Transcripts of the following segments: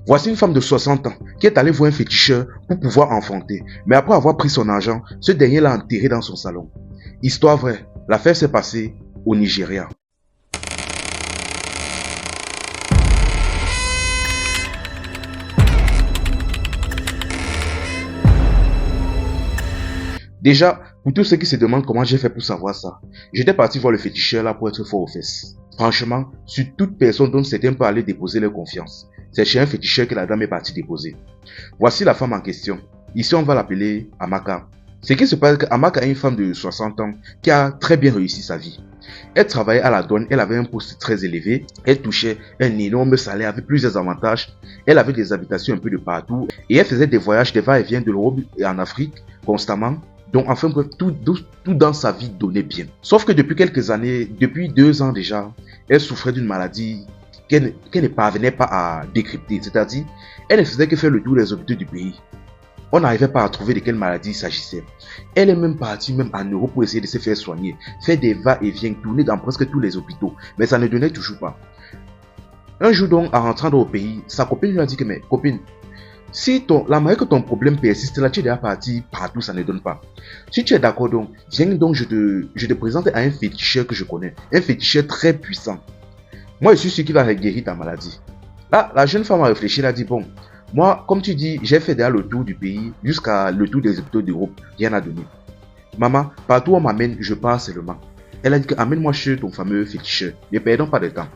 Voici une femme de 60 ans qui est allée voir un féticheur pour pouvoir enfanter. Mais après avoir pris son argent, ce dernier l'a enterré dans son salon. Histoire vraie, l'affaire s'est passée au Nigeria. Déjà, pour tous ceux qui se demandent comment j'ai fait pour savoir ça, j'étais parti voir le féticheur là pour être fort aux fesses. Franchement, sur toute personne dont certains peuvent aller déposer leur confiance, c'est chez un féticheur que la dame est partie déposer. Voici la femme en question. Ici, on va l'appeler Amaka. Ce qui se passe, c'est qu'Amaka est une femme de 60 ans qui a très bien réussi sa vie. Elle travaillait à la douane, elle avait un poste très élevé, elle touchait un énorme salaire avec plusieurs avantages, elle avait des habitations un peu de partout et elle faisait des voyages, des va-et-vient de l'Europe et en Afrique constamment. Donc enfin bref, tout dans sa vie donnait bien. Sauf que depuis quelques années, depuis 2 ans déjà, elle souffrait d'une maladie qu'elle ne parvenait pas à décrypter. C'est-à-dire, elle ne faisait que faire le tour des hôpitaux du pays. On n'arrivait pas à trouver de quelle maladie il s'agissait. Elle est même partie même en Europe pour essayer de se faire soigner, faire des va-et-vient, tourner dans presque tous les hôpitaux. Mais ça ne donnait toujours pas. Un jour donc, en rentrant au pays, sa copine lui a dit que, mais copine, si la manière que ton problème persiste là, tu es déjà parti partout, ça ne donne pas. Si tu es d'accord donc, viens donc, je te présente à un féticheur que je connais. Un féticheur très puissant. Moi, je suis sûr qu'il va guérir ta maladie. Là, la jeune femme a réfléchi, elle a dit, bon, moi, comme tu dis, j'ai fait déjà le tour du pays, jusqu'à le tour des hôpitaux d'Europe, rien à donner. Maman, partout où on m'amène, je pars seulement. Elle a dit, amène-moi chez ton fameux féticheur, ne perdons pas de temps.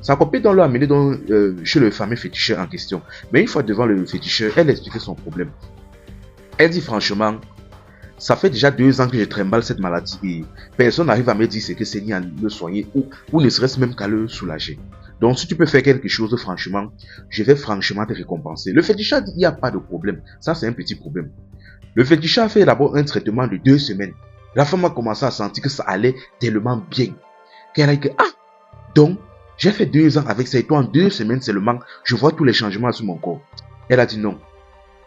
Sa copine l'a amené chez le fameux féticheur en question. Mais une fois devant le féticheur, elle expliquait son problème. Elle dit franchement, ça fait déjà 2 ans que je trimballe cette maladie et personne n'arrive à me dire ce que c'est ni à me soigner ou ne serait-ce même qu'à le soulager. Donc si tu peux faire quelque chose, franchement, je vais franchement te récompenser. Le féticheur dit, il n'y a pas de problème. Ça, c'est un petit problème. Le féticheur a fait d'abord un traitement de 2 semaines. La femme a commencé à sentir que ça allait tellement bien. Qu'elle a dit que, donc, j'ai fait 2 ans avec ça et toi en 2 semaines seulement, je vois tous les changements sur mon corps. Elle a dit non.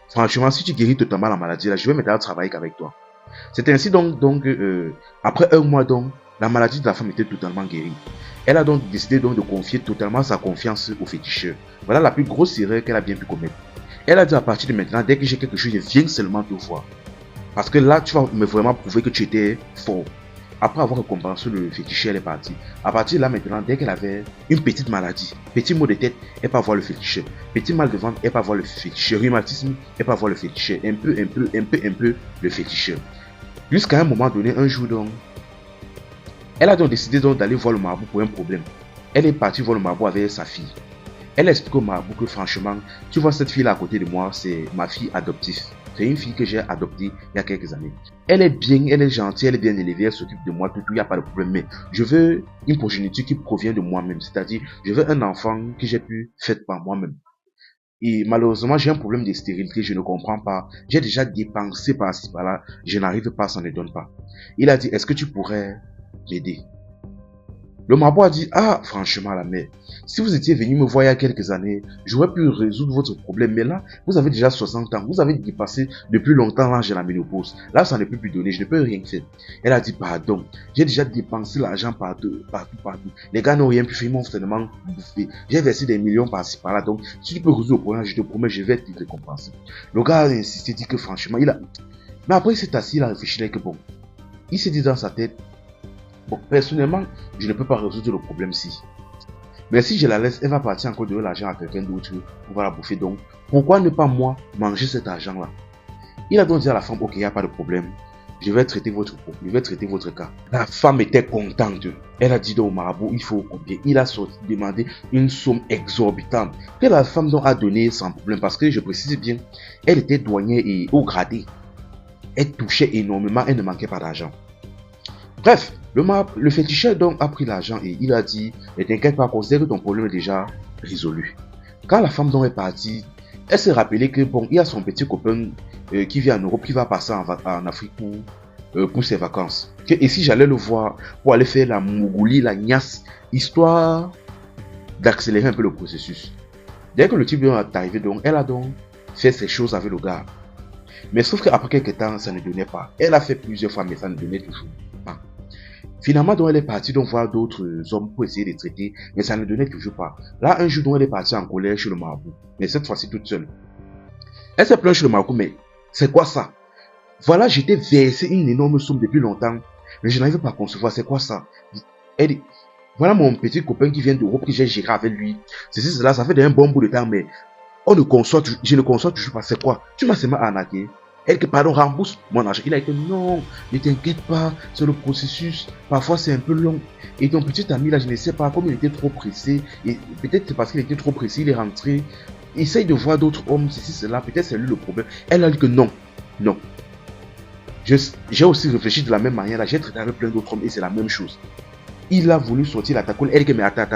Franchement, si tu guéris totalement la maladie là, je vais maintenant travailler avec toi. C'est ainsi donc après 1 mois donc, la maladie de la femme était totalement guérie. Elle a donc décidé donc de confier totalement sa confiance au féticheur. Voilà la plus grosse erreur qu'elle a bien pu commettre. Elle a dit à partir de maintenant, dès que j'ai quelque chose, je viens seulement te voir. Parce que là, tu vas me vraiment prouver que tu étais fort. Après avoir récompensé le féticheur, elle est partie. À partir de là maintenant, dès qu'elle avait une petite maladie, petit mot de tête, elle peut voir le féticheur. Petit mal de ventre, elle peut voir le féticheur. Rhumatisme, elle peut voir le féticheur. Un peu, le féticheur. Jusqu'à un moment donné, un jour donc, elle a donc décidé d'aller voir le marabout pour un problème. Elle est partie voir le marabout avec sa fille. Elle explique au marabout que franchement, tu vois cette fille là à côté de moi, c'est ma fille adoptive. C'est une fille que j'ai adoptée il y a quelques années. Elle est bien, elle est gentille, elle est bien élevée, elle s'occupe de moi, tout, il n'y a pas de problème. Mais je veux une progéniture qui provient de moi-même. C'est-à-dire, je veux un enfant que j'ai pu faire par moi-même. Et malheureusement, j'ai un problème de stérilité, je ne comprends pas. J'ai déjà dépensé par-ci, par-là, je n'arrive pas, ça ne donne pas. Il a dit, est-ce que tu pourrais m'aider? Le marabout a dit, franchement la mère, si vous étiez venu me voir il y a quelques années, j'aurais pu résoudre votre problème. Mais là, vous avez déjà 60 ans, vous avez dépassé depuis longtemps l'âge de la ménopause. Là, ça ne peut plus donner, je ne peux rien faire. Elle a dit, pardon, j'ai déjà dépensé l'argent partout. Les gars n'ont rien pu faire, ils m'ont seulement bouffé. J'ai versé des millions par-ci, par-là. Donc, si tu peux résoudre le problème, je te promets, je vais te récompenser. Le gars a insisté, dit que franchement, mais après, il s'est assis, il a réfléchi, que bon, il s'est dit dans sa tête, bon, personnellement, je ne peux pas résoudre le problème si. Mais si je la laisse, elle va partir encore donner l'argent à quelqu'un d'autre pour la bouffer. Donc, pourquoi ne pas moi manger cet argent-là? Il a donc dit à la femme, ok, il n'y a pas de problème. Je vais traiter votre cas. La femme était contente. Elle a dit donc au marabout, il faut combien? Il a demandé une somme exorbitante que la femme donc a donné sans problème. Parce que je précise bien, elle était douanière et haut gradée. Elle touchait énormément, elle ne manquait pas d'argent. Bref, le féticheur donc a pris l'argent et il a dit, ne t'inquiète pas, considère que ton problème est déjà résolu. Quand la femme donc est partie, elle s'est rappelée que bon, il y a son petit copain qui vit en Europe, qui va passer en Afrique pour ses vacances. Et si j'allais le voir pour aller faire la mougouli, la gnasse, histoire d'accélérer un peu le processus. Dès que le type est arrivé, donc, elle a donc fait ces choses avec le gars. Mais sauf qu'après quelques temps, ça ne donnait pas. Elle a fait plusieurs fois, mais ça ne donnait toujours pas. Finalement, donc, elle est partie donc voir d'autres hommes pour essayer de les traiter, mais ça ne donnait toujours pas. Là, un jour, donc, elle est partie en colère chez le marabout, mais cette fois-ci toute seule. Elle s'est plainte chez le marabout, mais c'est quoi ça? Voilà, j'étais versé une énorme somme depuis longtemps, mais je n'arrive pas à concevoir, c'est quoi ça? Elle dit, voilà mon petit copain qui vient d'Europe, que j'ai géré avec lui. Ceci, cela, ça fait un bon bout de temps, mais je ne conçois toujours pas, c'est quoi? Tu m'as seulement arnaqué. Elle dit, pardon, rembourse mon argent. Il a dit, non, ne t'inquiète pas, c'est le processus. Parfois, c'est un peu long. Et ton petit ami, là, je ne sais pas, comme il était trop pressé, et peut-être parce qu'il était trop pressé, il est rentré. Essaye de voir d'autres hommes, ceci, cela, peut-être c'est lui le problème. Elle a dit que non, non. J'ai aussi réfléchi de la même manière, là, j'ai traité avec plein d'autres hommes et c'est la même chose. Il a voulu sortir la tacole. Elle dit que mais attends.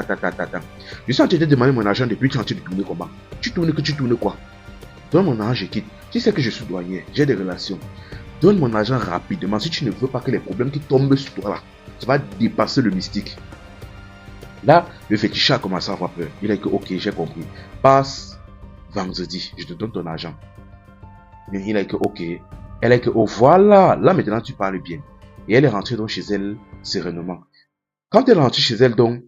Je suis en train de demander mon argent depuis, tu es en train de tourner comment? Tu tournes quoi? Donne mon argent, je quitte. Tu sais que je suis douanier, j'ai des relations. Donne mon argent rapidement si tu ne veux pas que les problèmes qui tombent sur toi là, ça va dépasser le mystique. Là, le féticheur a commencé à avoir peur. Il a dit que ok, j'ai compris. Passe vendredi, je te donne ton argent. Mais il a dit que ok. Elle a dit que oh voilà, là maintenant tu parles bien. Et elle est rentrée donc chez elle sereinement. Quand elle est rentrée chez elle donc,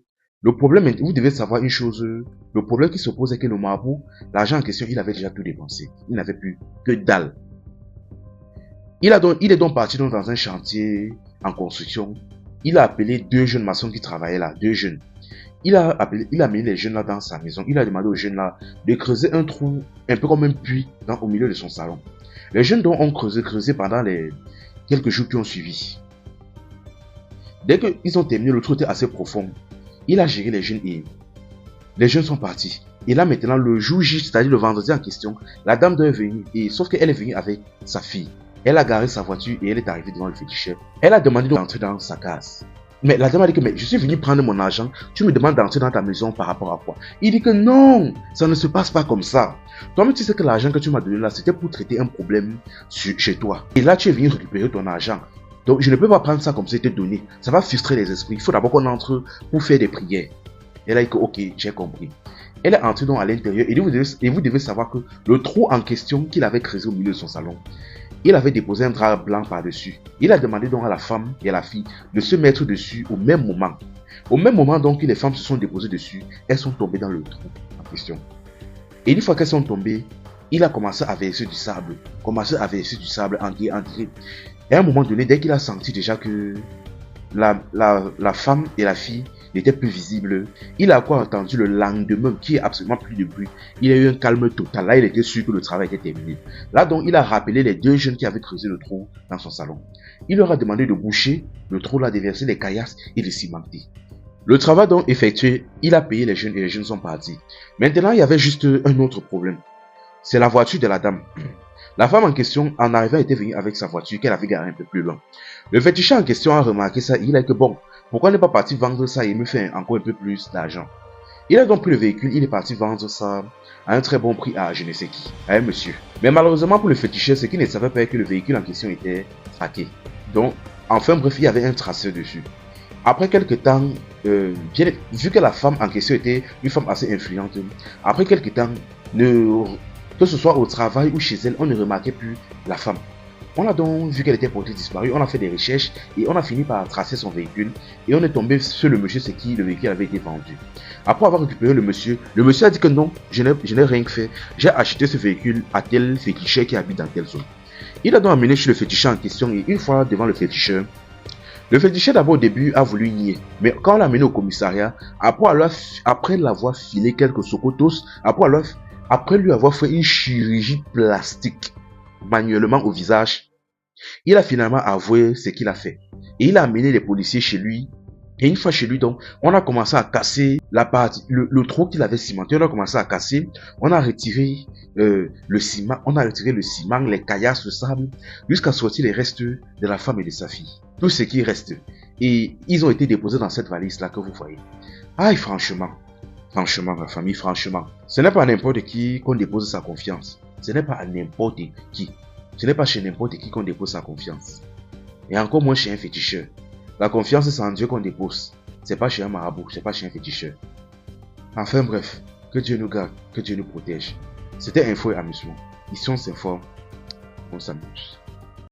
le problème, vous devez savoir une chose, le problème qui se pose est que le marabout, l'argent en question, il avait déjà tout dépensé. Il n'avait plus que dalle. Il est donc parti donc dans un chantier en construction. Il a appelé 2 jeunes maçons qui travaillaient là, 2 jeunes. Il a mis les jeunes là dans sa maison. Il a demandé aux jeunes là de creuser un trou, un peu comme un puits, au milieu de son salon. Les jeunes donc ont creusé pendant les quelques jours qui ont suivi. Dès qu'ils ont terminé, le trou était assez profond. Il a géré les jeunes et les jeunes sont partis. Et là maintenant, le jour J, c'est-à-dire le vendredi en question, la dame doit venir. Et sauf qu'elle est venue avec sa fille. Elle a garé sa voiture et elle est arrivée devant le féticheur. Elle a demandé d'entrer dans sa case. Mais la dame a dit que mais je suis venu prendre mon argent. Tu me demandes d'entrer dans ta maison par rapport à quoi? Il dit que non, ça ne se passe pas comme ça. Toi-même, tu sais que l'argent que tu m'as donné là, c'était pour traiter un problème chez toi. Et là, tu es venu récupérer ton argent. Donc, je ne peux pas prendre ça comme c'était donné. Ça va frustrer les esprits. Il faut d'abord qu'on entre pour faire des prières. Elle a dit que, ok, j'ai compris. Elle est entrée donc à l'intérieur et vous devez savoir que le trou en question qu'il avait creusé au milieu de son salon, il avait déposé un drap blanc par-dessus. Il a demandé donc à la femme et à la fille de se mettre dessus au même moment. Au même moment donc que les femmes se sont déposées dessus, elles sont tombées dans le trou en question. Et une fois qu'elles sont tombées, il a commencé à verser du sable. Et à un moment donné, dès qu'il a senti déjà que la femme et la fille n'étaient plus visibles, il a encore entendu le lendemain qui est absolument plus de bruit. Il a eu un calme total. Là, il était sûr que le travail était terminé. Là, donc, il a rappelé les 2 jeunes qui avaient creusé le trou dans son salon. Il leur a demandé de boucher le trou là, de verser les caillasses et de cimenter. Le travail donc effectué, il a payé les jeunes et les jeunes sont partis. Maintenant, il y avait juste un autre problème. C'est la voiture de la dame. La femme en question, en arrivant, était venue avec sa voiture qu'elle avait garée un peu plus loin. Le féticheur en question a remarqué ça. Il a dit que bon, pourquoi ne pas partir vendre ça et me faire encore un peu plus d'argent? Il a donc pris le véhicule, il est parti vendre ça à un très bon prix à je ne sais qui, à un monsieur. Mais malheureusement pour le féticheur, c'est qu'il ne savait pas que le véhicule en question était traqué. Donc, enfin bref, il y avait un traceur dessus. Après quelques temps, vu que la femme en question était une femme assez influente, après quelques temps, que ce soit au travail ou chez elle, on ne remarquait plus la femme. On a donc vu qu'elle était portée disparue, on a fait des recherches et on a fini par tracer son véhicule et on est tombé sur le monsieur c'est qui le véhicule avait été vendu. Après avoir récupéré le monsieur a dit que non, je n'ai rien fait, j'ai acheté ce véhicule à tel féticheur qui habite dans telle zone. Il a donc amené chez le féticheur en question et une fois devant le féticheur d'abord au début a voulu nier, mais quand on l'a amené au commissariat, après l'avoir filé quelques socotos, après lui avoir fait une chirurgie plastique manuellement au visage, il a finalement avoué ce qu'il a fait. Et il a amené les policiers chez lui. Et une fois chez lui, donc, on a commencé à casser la partie, le trou qu'il avait cimenté, on a commencé à casser, on a retiré le ciment, les caillasses, le sable, jusqu'à sortir les restes de la femme et de sa fille. Tout ce qui reste. Et ils ont été déposés dans cette valise-là que vous voyez. Aïe, franchement, la famille, franchement, ce n'est pas à n'importe qui qu'on dépose sa confiance. Ce n'est pas à n'importe qui. Ce n'est pas chez n'importe qui qu'on dépose sa confiance. Et encore moins chez un féticheur. La confiance, c'est en Dieu qu'on dépose. C'est pas chez un marabout, c'est pas chez un féticheur. Enfin bref, que Dieu nous garde, que Dieu nous protège. C'était Info et Amusement. Ici on s'informe, on s'amuse.